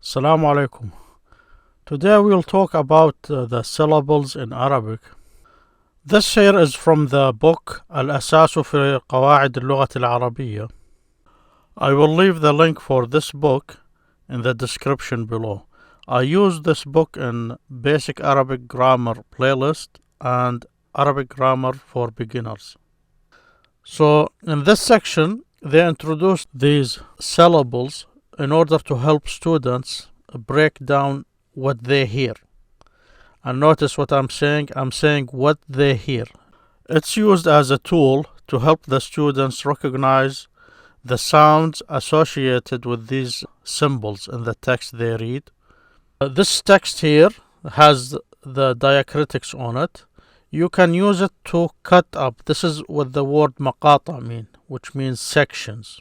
Assalamu alaikum. Today we'll talk about the syllables in Arabic. This here is from the book الأساس في قواعد اللغة العربية. I will leave the link for this book in the description below. I use this book in Basic Arabic Grammar playlist and Arabic Grammar for Beginners. So in this section they introduced these syllables in order to help students break down what they hear. And notice what I'm saying. I'm saying what they hear. It's used as a tool to help the students recognize the sounds associated with these symbols in the text they read. This text here has the diacritics on it. You can use it to cut up. This is what the word مقاطع mean, which means sections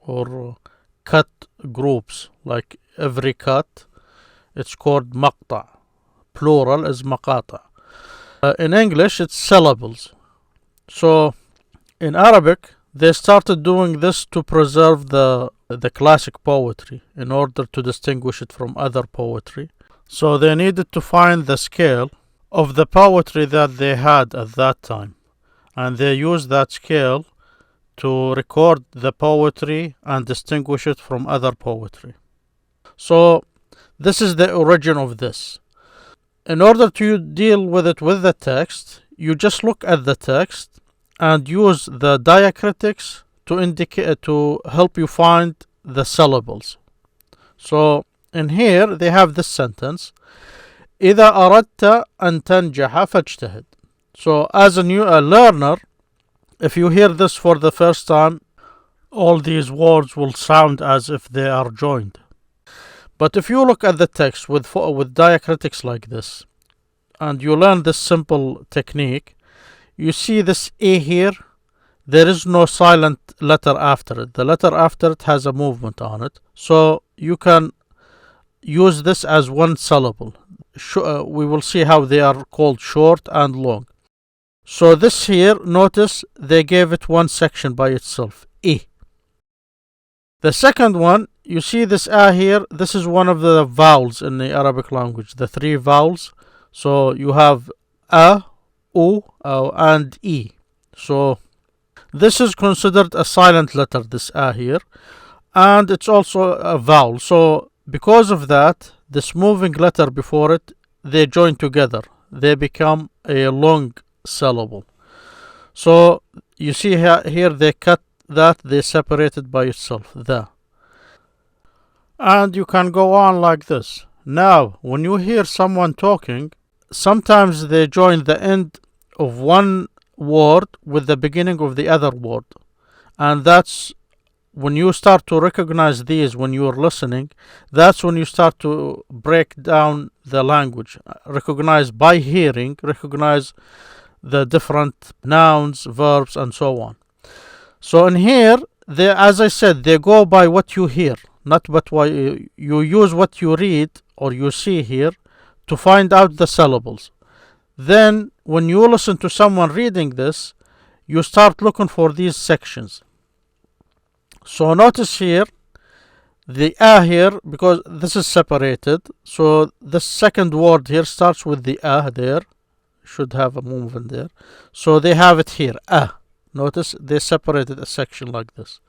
or cut groups. Like every cut, it's called مقطع. Plural is مقاطع. In English, it's syllables. So in Arabic, they started doing this to preserve the classic poetry in order to distinguish it from other poetry. So they needed to find the scale of the poetry that they had at that time. And they used that scale to record the poetry and distinguish it from other poetry. So this is the origin of this. In order to deal with it with the text, you just look at the text and use the diacritics to help you find the syllables. So in here they have this sentence: إذا أردت أن تنجح فاجتهد. So as a learner, if you hear this for the first time, all these words will sound as if they are joined. But if you look at the text with diacritics like this, and you learn this simple technique, you see this A here, there is no silent letter after it. The letter after it has a movement on it. So you can use this as one syllable. We will see how they are called short and long. So this here, notice they gave it one section by itself, E. The second one, you see this A here, this is one of the vowels in the Arabic language, the three vowels. So you have A, U, and E. So this is considered a silent letter, this A here, and it's also a vowel. So because of that, this moving letter before it, they join together. They become a long syllable. So you see here they cut that, they separate it by itself, the. And you can go on like this. Now, when you hear someone talking, sometimes they join the end of one word with the beginning of the other word. And that's when you start to recognize these when you're listening, that's when you start to break down the language. Recognize by hearing, recognize the different nouns, verbs, and so on. So in here, as I said, they go by what you hear, not but why you use what you read or you see here to find out the syllables. Then when you listen to someone reading this, you start looking for these sections. So notice here, the A here, because this is separated, so the second word here starts with the A there, should have a movement there. So they have it here, A. Notice they separated a section like this.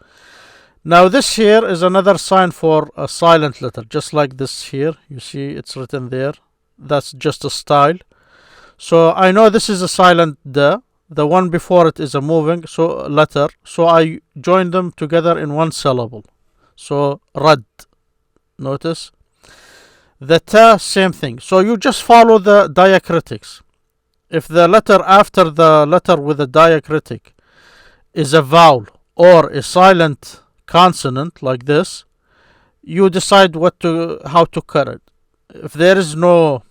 Now this here is another sign for a silent letter, just like this here. You see it's written there. That's just a style. So I know this is a silent D. The one before it is a moving letter. So I join them together in one syllable. So rad. Notice. The ta, same thing. So you just follow the diacritics. If the letter after the letter with a diacritic is a vowel or a silent consonant like this, you decide how to cut it. If there is no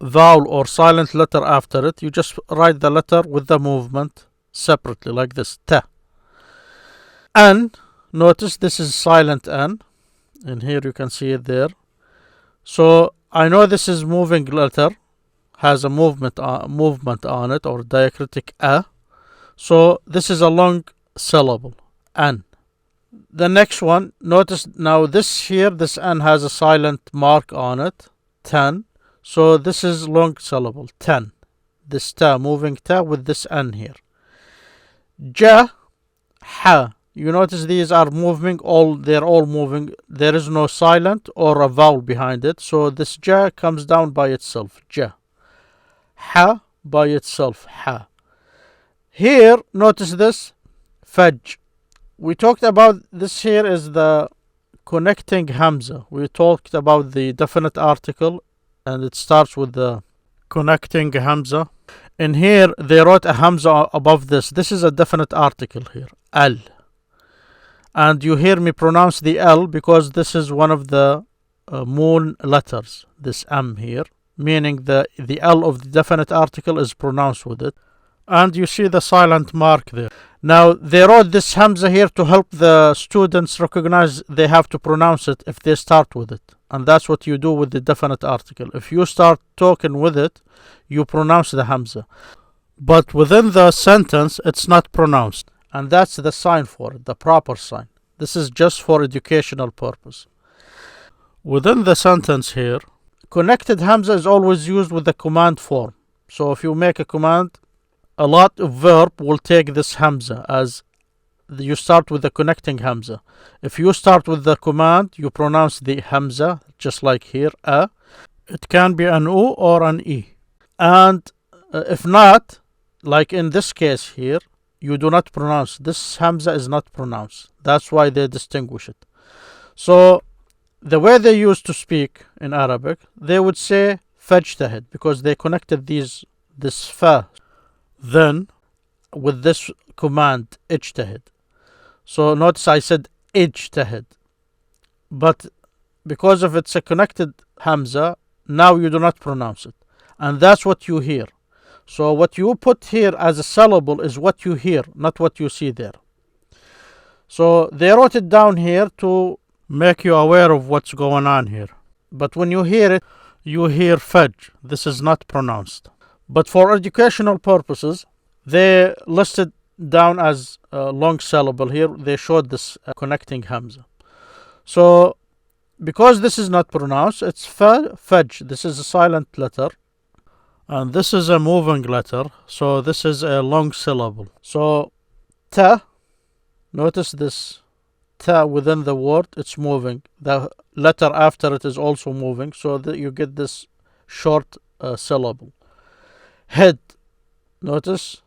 vowel or silent letter after it, you just write the letter with the movement separately like this, ta. N, notice this is silent N. In here you can see it there. So I know this is moving letter, has a movement on it, or diacritic A. So this is a long syllable, N. The next one, notice now this here, this N has a silent mark on it, 10. So this is long syllable, 10. This ta, moving ta with this N here. Ja, ha. You notice these are moving, they're all moving. There is no silent or a vowel behind it. So this ja comes down by itself, ja. Ha by itself, ha. Here, notice this, faj. We talked about this here is the connecting hamza. We talked about the definite article and it starts with the connecting hamza. In here, they wrote a hamza above this. This is a definite article here, al. And you hear me pronounce the L because this is one of the moon letters, this M here, meaning the L of the definite article is pronounced with it. And you see the silent mark there. Now, they wrote this hamza here to help the students recognize they have to pronounce it if they start with it. And that's what you do with the definite article. If you start talking with it, you pronounce the hamza. But within the sentence, it's not pronounced. And that's the sign for it, the proper sign. This is just for educational purpose. Within the sentence here, connected hamza is always used with the command form. So if you make a command, a lot of verb will take this hamza as you start with the connecting hamza. If you start with the command, you pronounce the hamza, just like here, a. It can be an u or an e. And if not, like in this case here, you do not pronounce. This hamza is not pronounced. That's why they distinguish it. So the way they used to speak in Arabic, they would say fajtahid because they connected this fa then with this command ijtahid. So notice I said ijtahid. But because of it's a connected hamza, now you do not pronounce it. And that's what you hear. So what you put here as a syllable is what you hear, not what you see there. So they wrote it down here to make you aware of what's going on here. But when you hear it, you hear faj. This is not pronounced. But for educational purposes, they listed down as a long syllable here. They showed this connecting hamza. So because this is not pronounced, it's faj. This is a silent letter. And this is a moving letter, so this is a long syllable. So, ta, notice this ta within the word, it's moving. The letter after it is also moving, so that you get this short syllable. Head, notice,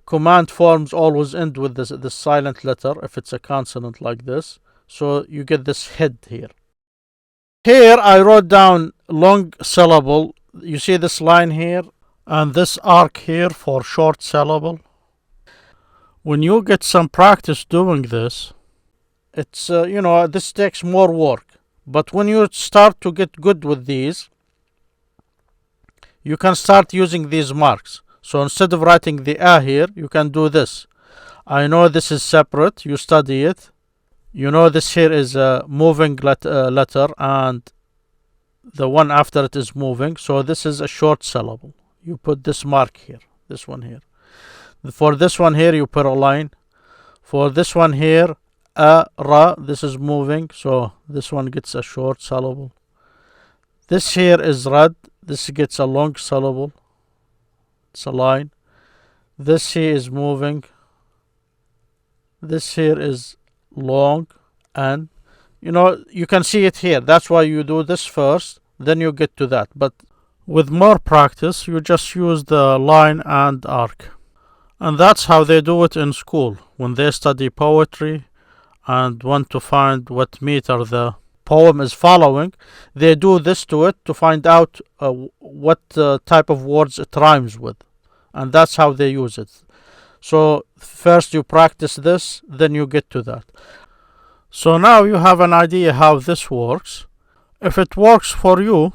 command forms always end with this silent letter, if it's a consonant like this. So you get this head here. Here I wrote down long syllable. You see this line here and this arc here for short syllable. When you get some practice doing this, it's this takes more work. But when you start to get good with these, you can start using these marks. So instead of writing the a here, you can do this. I know this is separate, you study it. You know this here is a moving letter and the one after it is moving, so this is a short syllable. You put this mark here, this one here. For this one here, you put a line. For this one here, ra, this is moving, so this one gets a short syllable. This here is rad, this gets a long syllable. It's a line. This here is moving. This here is long, and you can see it here. That's why you do this first, then you get to that. But with more practice, you just use the line and arc. And that's how they do it in school. When they study poetry and want to find what meter the poem is following, they do this to it to find out what type of words it rhymes with. And that's how they use it. So first you practice this, then you get to that. So now you have an idea how this works. If it works for you,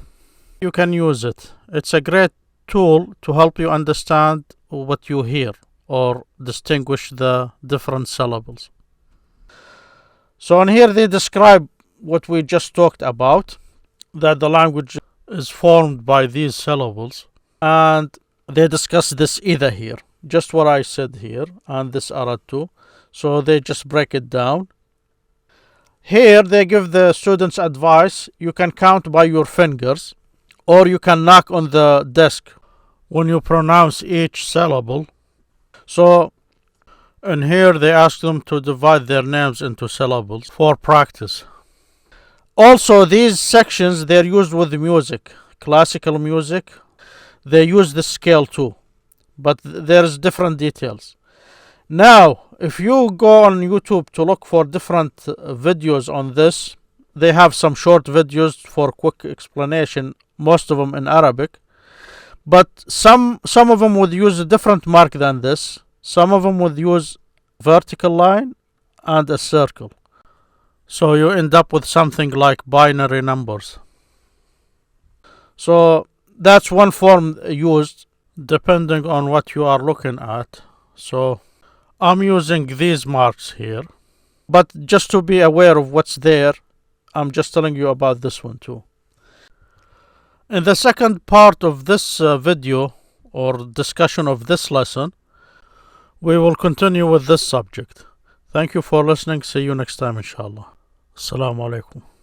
you can use it. It's a great tool to help you understand what you hear or distinguish the different syllables. So in here they describe what we just talked about, that the language is formed by these syllables, and they discuss this either here, just what I said here, and this arad too. So they just break it down. Here they give the students advice. You can count by your fingers, or you can knock on the desk when you pronounce each syllable. So in here they ask them to divide their names into syllables for practice. Also, these sections, they're used with music, classical music. They use the scale too, but there's different details. Now, if you go on YouTube to look for different videos on this, they have some short videos for quick explanation, most of them in Arabic. But some of them would use a different mark than this. Some of them would use vertical line and a circle. So you end up with something like binary numbers. So that's one form used depending on what you are looking at. So I'm using these marks here. But just to be aware of what's there, I'm just telling you about this one too. In the second part of this video or discussion of this lesson, we will continue with this subject. Thank you for listening. See you next time, inshallah. Assalamu alaikum.